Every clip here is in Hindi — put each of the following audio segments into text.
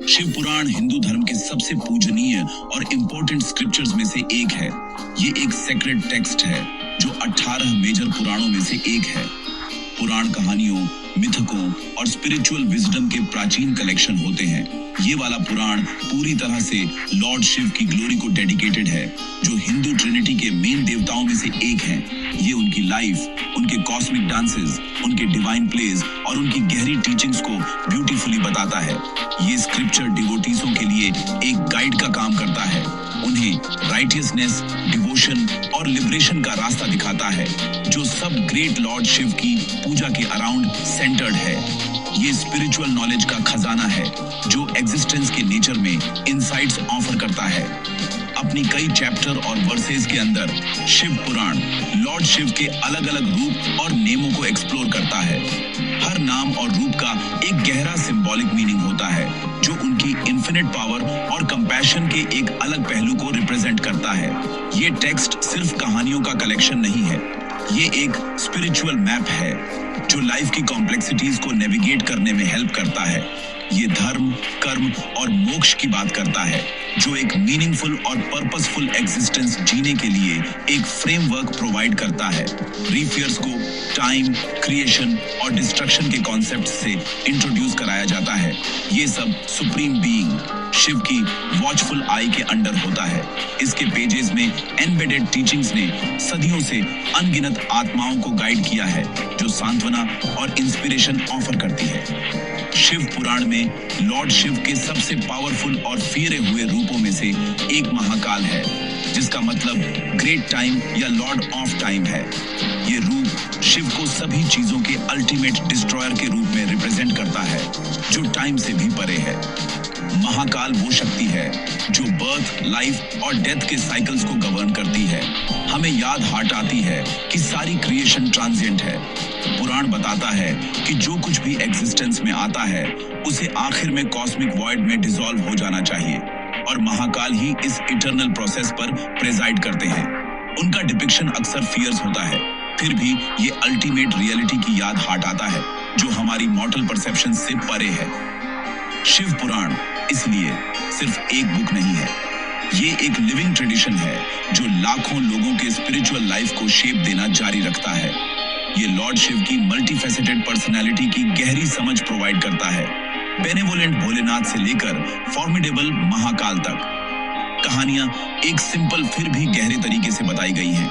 शिव पुराण हिंदू धर्म के सबसे पूजनीय और इम्पोर्टेंट स्क्रिप्चर्स में से एक है। ये एक सेक्रेड टेक्स्ट है जो 18 मेजर पुराणों में से एक है। पुराण कहानियों, मिथकों और स्पिरिचुअल विजडम के प्राचीन कलेक्शन होते हैं। ये वाला पुराण पूरी तरह से लॉर्ड शिव की ग्लोरी को डेडिकेटेड है, जो हिंदू ट्रिनिटी के मेन देवताओं में से एक हैं। ये उनकी लाइफ, उनके कॉस्मिक डांसेस, उनके डिवाइन प्लेज और उनकी गहरी टीचिंग्स को ब्यूटीफुली बताता है। ये स्क्रिप्चर डिवोटीजों के लिए एक गाइड का काम करता है, उन्हें राइटियसनेस, डिवोशन और लिबरेशन का रास्ता दिखाता है, जो सब ग्रेट लॉर्ड शिव की पूजा के अराउंड सेंटर्ड है। ये स्पिरिचुअल नॉलेज का खजाना है जो एग्जिस्टेंस के नेचर में इनसाइट्स ऑफर करता है। अपनी कई चैप्टर और वर्सेस के अंदर शिव पुराण लॉर्ड शिव के अलग अलग रूप और नेमों को एक्सप्लोर करता है। हर नाम और रूप का एक गहरा सिंबॉलिक मीनिंग होता है, जो उनकी इन्फिनिट पावर और कंपैशन के एक अलग पहलू को रिप्रेजेंट करता है। ये टेक्स्ट सिर्फ कहानियों का कलेक्शन नहीं है, ये एक स्पिरिचुअल मैप है जो लाइफ की कॉम्प्लेक्सिटीज को नेविगेट करने में हेल्प करता है। ये धर्म, कर्म और मोक्ष की बात करता है, जो एक मीनिंगफुल और पर्पसफुल एग्जिस्टेंस जीने के लिए एक फ्रेमवर्क प्रोवाइड करता है। रीफियर्स को टाइम, क्रिएशन और डिस्ट्रक्शन के कॉन्सेप्ट से इंट्रोड्यूस कराया जाता है। ये सब सुप्रीम बीइंग शिव की वॉचफुल आई के अंडर होता है। इसके पेजेस में एम्बेडेड टीचिंग्स ने सदियों से अनगिनत आत्माओं को गाइड किया है, जो सांत्वना और इंस्पिरेशन ऑफर करती है। शिव पुराण में लॉर्ड शिव के सबसे पावरफुल और फेरे हुए रूपों में से एक महाकाल है, जिसका मतलब ग्रेट टाइम या लॉर्ड ऑफ टाइम है। ये रूप शिव को सभी चीजों के अल्टीमेट डिस्ट्रॉयर के रूप में रिप्रेजेंट करता है, जो टाइम से भी परे है। महाकाल वो शक्ति है जो बर्थ, लाइफ और डेथ के साइकिल्स को गवर्न करती है। हमें याद हार्ट आती है कि सारी क्रिएशन ट्रांजिएंट है। पुराण बताता है कि जो कुछ भी एग्जिस्टेंस में आता है उसे आखिर में कॉस्मिक वॉइड में डिसॉल्व हो जाना चाहिए, और महाकाल ही इस इटर्नल प्रोसेस पर प्रेजाइड करते हैं। उनका डिपिक्शन अक्सर फियर्स होता है, फिर भी ये अल्टीमेट रियलिटी की याद हार्ट आता है, जो हमारी मॉर्टल परसेप्शन से परे है। शिव पुराण इसलिए सिर्फ एक बुक नहीं है, ये एक लिविंग ट्रेडिशन है जो लाखों लोगों के स्पिरिचुअल लाइफ को शेप देना जारी रखता है। ये लॉर्ड शिव की मल्टीफेसेटेड पर्सनालिटी की गहरी समझ प्रोवाइड करता है, बेनेवोलेंट भोलेनाथ से लेकर फॉर्मिडेबल महाकाल तक। कहानियां एक सिंपल फिर भी गहरे तरीके से बताई गई हैं,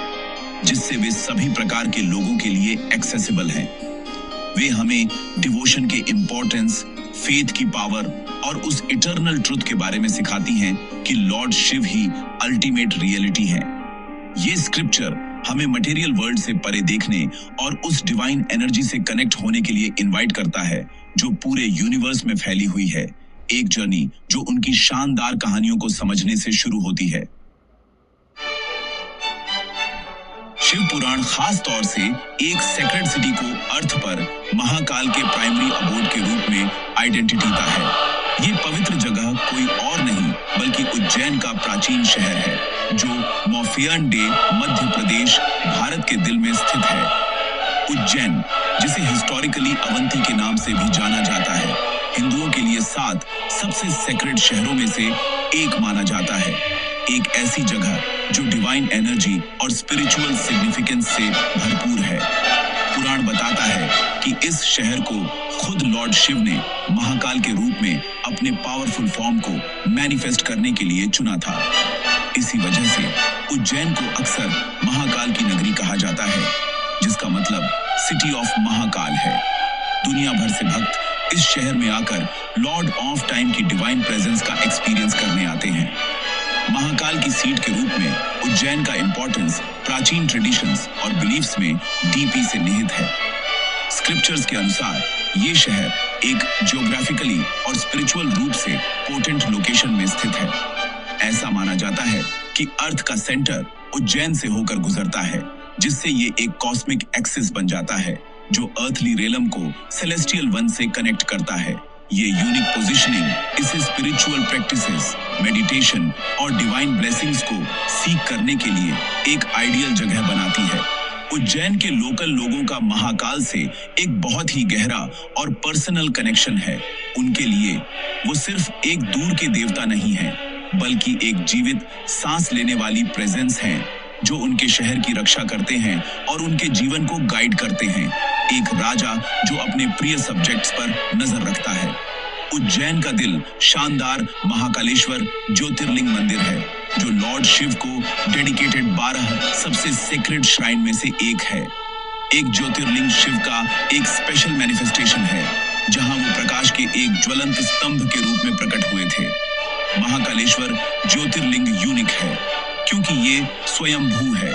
जिससे वे सभी प्रकार के लोगों के लिए एक्सेसिबल हैं। वे हमें डिवोशन के इम्पोर्टेंस, फेथ की पावर और उस इटर्नल ट्रुथ के बारे में सिखाती हैं कि लॉर्ड शिव ही अल्टीमेट रियलिटी है। ये स्क्रिप्चर हमें मटेरियल वर्ल्ड से परे देखने और उस डिवाइन एनर्जी से कनेक्ट होने के लिए इनवाइट करता है, जो पूरे यूनिवर्स में फैली हुई है। एक जर्नी जो उनकी शानदार कहानियों को समझने से शुरू होती है। शिव पुराण खास तौर से एक सेक्रेड सिटी को अर्थ पर महाकाल के प्राइमरी अबोर्ड के रूप में आइडेंटिटी देता है। ये पवित्र जगह कोई और नहीं बल्कि उज्जैन का प्राचीन शहर है, जो मौफियन डे, मध्य प्रदेश, भारत के दिल में स्थित है। उज्जैन, जिसे हिस्टोरिकली अवंती के नाम से भी जाना जाता है, हिंदुओं के लिए 7 सबसे सेक्रेड शहरों में से एक माना जाता है। एक ऐसी जगह जो डिवाइन एनर्जी और स्पिरिचुअल सिग्निफिकेंस से भरपूर है। पुराण बताता है कि इस शहर को खुद लॉर्ड शिव ने महाकाल के रूप में अपने पावरफुल फॉर्म को मैनिफेस्ट करने के लिए चुना था। इसी वजह से उज्जैन को अक्सर महाकाल की नगरी कहा जाता है, जिसका मतलब सिटी ऑफ महाकाल है। दुनिया भर से भक्त इस शहर में आकर लॉर्ड ऑफ टाइम की डिवाइन प्रेजेंस का एक्सपीरियंस करने आते हैं। महाकाल की सीट के रूप में उज्जैन का इंपॉर्टेंस प्राचीन ट्रेडिशंस और बिलीफ्स में डीपी से निहित है। स्क्रिप्चर्स के अनुसार ये शहर एक ज्योग्राफिकली और स्पिरिचुअल रूप से पोटेंट लोकेशन में स्थित है। ऐसा माना जाता है कि अर्थ का सेंटर उज्जैन से होकर गुजरता है, जिससे ये एक कॉस्मिक एक्सिस बन जाता है, जो अर्थली रेलम को सेलेस्टियल वन से कनेक्ट करता है। ये यूनिक पोजीशनिंग इसे स्पिरिचुअल प्रैक्टिसेस, मेडिटेशन और डिवाइन ब्लेसिंग्स को सीख करने के लिए एक आइडियल जगह बनाती है। उज्जैन के लोकल लोगों का महाकाल से एक बहुत ही गहरा और पर्सनल कनेक्शन है। उनके लिए वो सिर्फ एक दूर के देवता नहीं है, बल्कि एक जीवित सांस लेने वाली प्रेजेंस है जो उनके शहर की रक्षा करते हैं और उनके जीवन को गाइड करते हैं। एक राजा जो अपने प्रिय सब्जेक्ट्स पर नजर रखता है। उज्जैन का दिल शानदार महाकालेश्वर ज्योतिर्लिंग मंदिर है, जो लॉर्ड शिव को डेडिकेटेड 12 सबसे सीक्रेट श्राइन में से एक है। एक ज्योतिर्लिंग शिव का एक स्पेशल मैनिफेस्टेशन है, जहां वो प्रकाश के एक ज्वलंत स्तंभ के रूप में प्रकट हुए थे। महाकालेश्वर ज्योतिर्लिंग यूनिक है क्योंकि ये स्वयंभू है,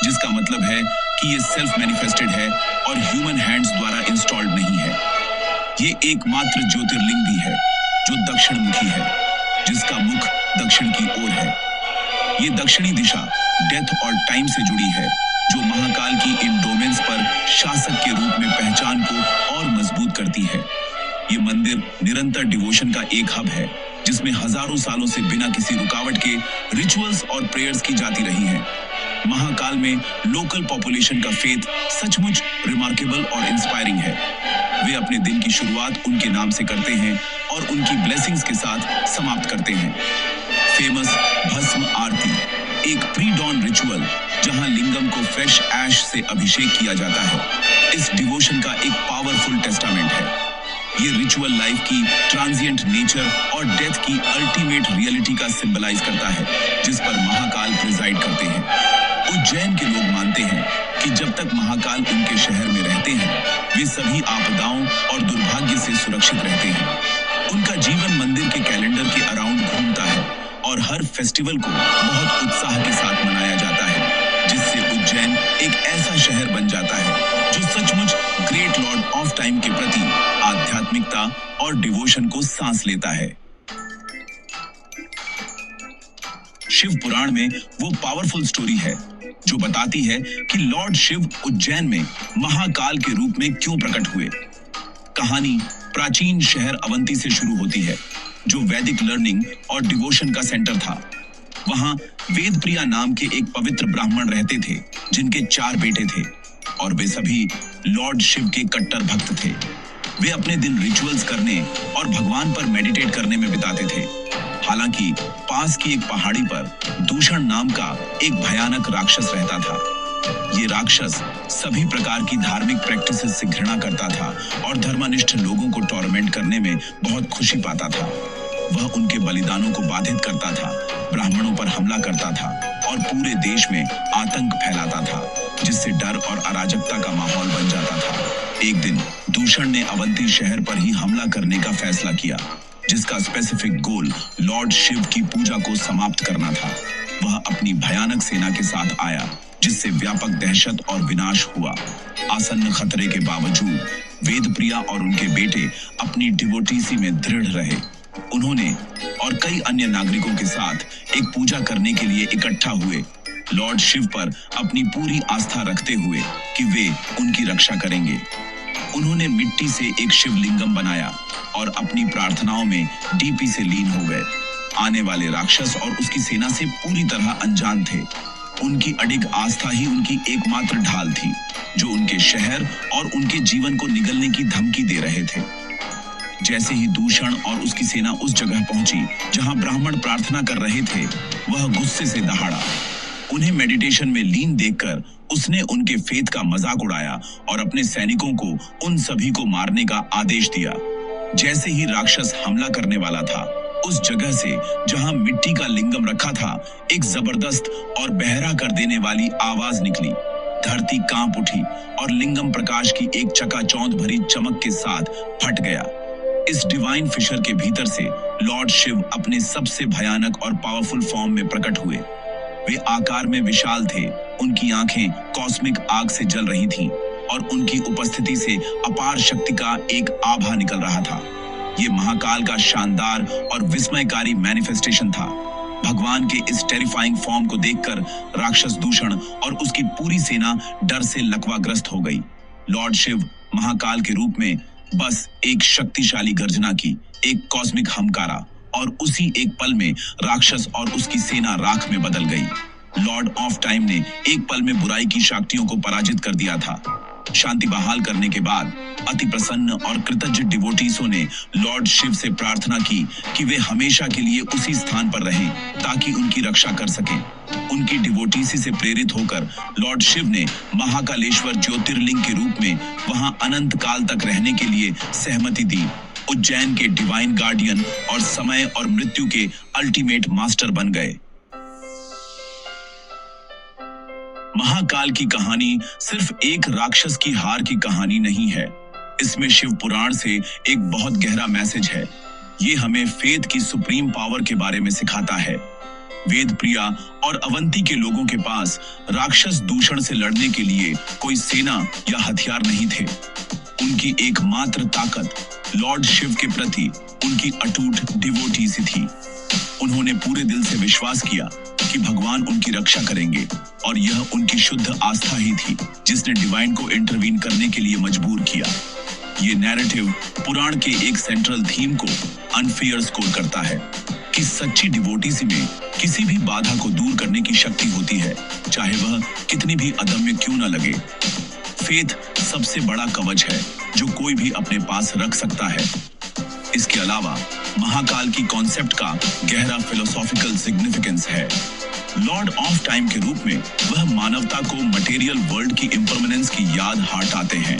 जिसका मतलब है कि ये सेल्फ मैनिफेस्टेड है और ह्यूमन हैंड्स द्वारा इंस्टॉल्ड नहीं है। ये एकमात्र ज्योतिर्लिंग भी है जो दक्षिण मुखी है, जिसका मुख दक्षिण की ओर है। ये दक्षिणी दिशा डेथ और टाइम से जुड़ी है, जो महाकाल की इन डोमेन्स पर शासक के रूप में पहचान को और मजबूत करती है। ये मंदिर निरंतर डिवोशन का एक हब है, जिसमें हजारों सालों से बिना किसी रुकावट के रिचुअल्स और प्रेयर्स की जाती रही हैं। महाकाल में लोकल पॉपुलेशन का फेथ सचमुच रिमार्केबल और इंस्पायरिंग है। वे अपने दिन की शुरुआत उनके नाम से करते हैं और उनकी ब्लेसिंग्स के साथ समाप्त करते हैं। फेमस भस्म आरती, एक प्री डॉन रिचुअल जहां लिंगम को फ्रेश ऐश से अभिषेक किया जाता है, इस डिवोशन का एक पावरफुल टेस्टामेंट है। ये रिचुअल लाइफ की ट्रांजिएंट नेचर और डेथ की अल्टीमेट रियलिटी का सिंबलाइज करता है, जिस पर महाकाल प्रिजाइड करते हैं। उज्जैन के लोग मानते हैं कि जब तक महाकाल उनके शहर में रहते हैं, वे सभी आपदाओं और दुर्भाग्य से सुरक्षित रहते हैं। उनका जीवन मंदिर के कैलेंडर के अराउंड घूमता है और हर फेस्टिवल को बहुत उत्साह के साथ मनाया जाता है, जिससे उज्जैन एक ऐसा शहर बन जाता है जो सचमुच ग्रेट लॉर्ड ऑफ टाइम के प्रति आध्यात्मिकता और डिवोशन को सांस लेता है। शिव पुराण में वो पावरफुल स्टोरी है जो बताती है कि लॉर्ड शिव उज्जैन में महाकाल के रूप में क्यों प्रकट हुए। कहानी प्राचीन शहर अवंती से शुरू होती है, जो वैदिक लर्निंग और डिवोशन का सेंटर था। वहां वेदप्रिया नाम के एक पवित्र ब्राह्मण रहते थे, जिनके 4 बेटे थे और वे सभी लॉर्ड शिव के कट्टर भक्त थे। वे अपने दिन रिचुअल्स करने और भगवान पर मेडिटेट करने में बिताते थे। हालांकि पास की एक पहाड़ी पर दूषण नाम का एक भयानक राक्षस रहता था। ये राक्षस सभी प्रकार की धार्मिक प्रैक्टिसेस से घृणा करता था और धर्मनिष्ठ लोगों को टॉर्मेंट करने में बहुत खुशी पाता था। वह उनके बलिदानों को बाधित करता था, ब्राह्मणों पर हमला करता था और पूरे देश में आतंक फैलाता था, जिससे डर और अराजकता का माहौल बन जाता था। एक दिन दूषण ने अवंती शहर पर ही हमला करने का फैसला किया, जिसका स्पेसिफिक गोल लॉर्ड शिव की पूजा को समाप्त करना था। वह अपनी भयानक सेना के साथ आया, जिससे व्यापक दहशत और विनाश हुआ। आसन्न खतरे के बावजूद वेदप्रिया और उनके बेटे अपनी डिवोटीसी में दृढ़ रहे। उन्होंने और कई अन्य नागरिकों के साथ एक पूजा करने के लिए इकट्ठा हुए, लॉर्ड शिव पर अपनी पूरी आस्था रखते हुए कि वे उनकी रक्षा करेंगे। उन्होंने मिट्टी से एक शिवलिंगम बनाया और अपनी प्रार्थनाओं में डीपी से लीन हो गए। आने वाले राक्षस और उसकी सेना से पूरी तरह अनजान थे। उनकी अडिग आस्था ही उनकी एकमात्र ढाल थी, जो उनके शहर और उनके जीवन को निगलने की धमकी दे रहे थे। जैसे ही दूषण और उसकी सेना उस जगह पहुंची जहां ब्राह्मण प्रार्थना कर रहे थे, वह गुस्से से दहाड़ा। उन्हें मेडिटेशन में लीन देखकर उसने उनके फेथ का मजाक उड़ाया और अपने सैनिकों को उन सभी को मारने का आदेश दिया। जैसे ही राक्षस हमला करने वाला था, उस जगह से जहां मिट्टी का लिंगम रखा था, एक जबरदस्त और बहरा कर देने वाली आवाज निकली। धरती कांप उठी और लिंगम प्रकाश की एक चकाचौंध भरी चमक के साथ फट गया। इस डिवाइन फिशर के भीतर से लॉर्ड शिव अपने सबसे भयानक और पावरफुल फॉर्म में प्रकट हुए। वे आकार में विशाल थे, उनकी आंखें कॉस्मिक आग से जल रही थीं और उनकी उपस्थिति से अपार शक्ति का एक आभा निकल रहा था। ये महाकाल का शानदार और विस्मयकारी मैनिफेस्टेशन था। भगवान के इस टेरिफाइंग फॉर्म को देखकर राक्षस दूषण और उसकी पूरी सेना डर से लकवाग्रस्त हो गई। लॉर्ड शिव महाकाल के रूप में बस एक शक्तिशाली गर्जना की, एक कॉस्मिक हमकारा, और उसी एक पल में राक्षस और उसकी सेना राख में बदल गई। लॉर्ड ऑफ टाइम ने एक पल में बुराई की शक्तियों को पराजित कर दिया था। शांति बहाल करने के बाद अति प्रसन्न और कृतज्ञ डिवोटीसों ने लॉर्ड शिव से प्रार्थना की कि वे हमेशा के लिए उसी स्थान पर रहें ताकि उनकी रक्षा कर सकें। उनकी डिवोटीसी से प्रेरित होकर लॉर्ड शिव ने महाकालेश्वर ज्योतिर्लिंग के रूप में वहां अनंत काल तक रहने के लिए सहमति दी। उज्जैन के डिवाइन गार्डियन और समय और मृत्यु के अल्टीमेट मास्टर बन गए। महाकाल की कहानी सिर्फ एक राक्षस की हार की कहानी नहीं है। इसमें शिव पुराण से एक बहुत गहरा मैसेज है। ये हमें फेथ की सुप्रीम पावर के बारे में सिखाता है। वेद प्रिया और अवंती के लोगों के पास राक्षस दूषण से लड़ने के लिए कोई सेना या हथियार नहीं थे। उनकी एकमात्र ताकत लॉर्ड शिव के प्रति उनकी अटूट डिवोटीसी थी। उन्होंने पूरे दिल से विश्वास किया कि भगवान उनकी रक्षा करेंगे और यह उनकी शुद्ध आस्था ही थी जिसने डिवाइन को इंटरवीन करने के लिए मजबूर किया। ये नैरेटिव पुराण के एक सेंट्रल थीम को अनफेयर स्कोर करता है कि सच्ची डिवोटीसी में किसी भी बाधा को दूर करने की शक्ति होती है, चाहे वह कितनी भी अदम्य क्यों न लगे। फेथ सबसे बड़ा कवच है जो कोई भी अपने पास रख सकता है। इसके अलावा महाकाल की कॉन्सेप्ट का गहरा फिलोसॉफिकल सिग्निफिकेंस है। लॉर्ड ऑफ टाइम के रूप में वह मानवता को मटेरियल वर्ल्ड की इम्परमानेंस की याद हटाते हैं।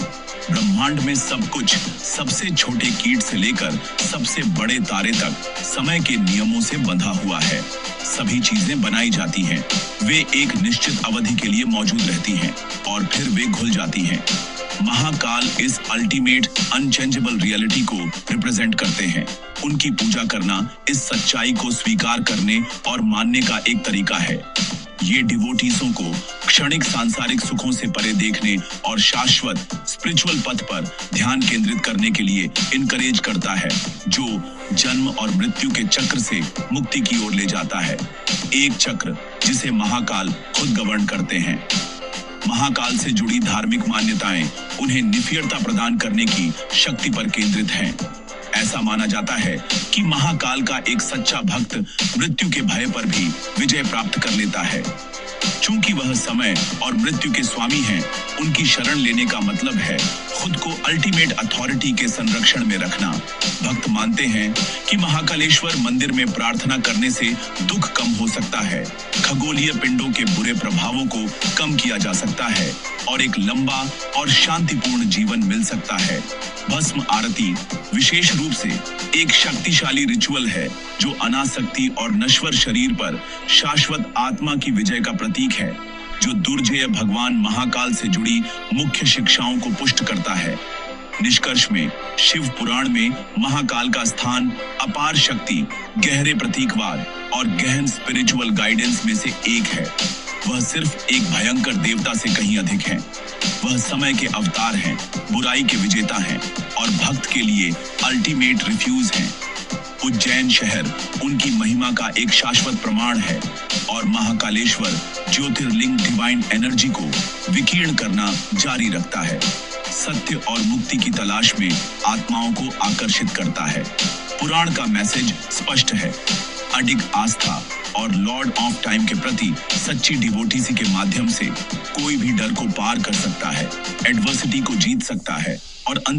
ब्रह्मांड में सब कुछ, सबसे छोटे कीट से लेकर सबसे बड़े तारे तक समय के नियमों से बंधा हुआ है। सभी चीजें बनाई जाती हैं, वे एक निश्चित अवधि के लिए मौजूद रहती हैं और फिर वे घुल जाती हैं। महाकाल इस अल्टीमेट अनचेंजेबल रियलिटी को रिप्रेजेंट करते हैं। उनकी पूजा करना इस सच्चाई को स्वीकार करने और मानने का एक तरीका है। ये डिवोटीसों को क्षणिक सांसारिक सुखों से परे देखने और शाश्वत स्पिरिचुअल पथ पर ध्यान केंद्रित करने के लिए इनकरेज करता है, जो जन्म और मृत्यु के चक्र से मुक्ति की ओर ले जाता है। एक चक्र जिसे महाकाल खुद गवर्न करते हैं। महाकाल से जुड़ी धार्मिक मान्यताएं उन्हें निफियता प्रदान करने की शक्ति पर केंद्रित हैं। ऐसा माना जाता है कि महाकाल का एक सच्चा भक्त मृत्यु के भय पर भी विजय प्राप्त कर लेता है। चूंकि वह समय और मृत्यु के स्वामी हैं, उनकी शरण लेने का मतलब है खुद को अल्टीमेट अथॉरिटी के संरक्षण में रखना। भक्त मानते हैं कि महाकालेश्वर मंदिर में प्रार्थना करने से दुख कम हो सकता है, खगोलीय पिंडों के बुरे प्रभावों को कम किया जा सकता है और एक लंबा और शांतिपूर्ण जीवन मिल सकता है। भस्म आरती विशेष रूप से एक शक्तिशाली रिचुअल है जो अनासक्ति और नश्वर शरीर पर शाश्वत आत्मा की विजय का प्रतीक है, जो दुर्जेय भगवान महाकाल से जुड़ी मुख्य शिक्षाओं को पुष्ट करता है। निष्कर्ष में शिव पुराण में महाकाल का स्थान अपार शक्ति, गहरे प्रतीकवाद और गहन स्पिरिचुअल गाइडेंस में से एक है। वह सिर्फ एक भयंकर देवता से कहीं अधिक है। वह समय के अवतार हैं, बुराई के विजेता हैं और भक्त के लिए अल्टीमेट रिफ्यूज हैं। उज्जैन शहर उनकी महिमा का एक शाश्वत प्रमाण है और महाकालेश्वर ज्योतिर्लिंग डिवाइन एनर्जी को विकीर्ण करना जारी रखता है। सत्य और मुक्ति की तलाश में आत्माओं को आकर्षित करता है। पुराण का मैसेज स्पष्ट है। अडिग आस्था और लॉर्ड ऑफ टाइम के प्रति सच्ची डिवोटीसी के माध्यम से कोई भी डर को पार कर सकता है, एडवर्सिटी को जीत सकता है और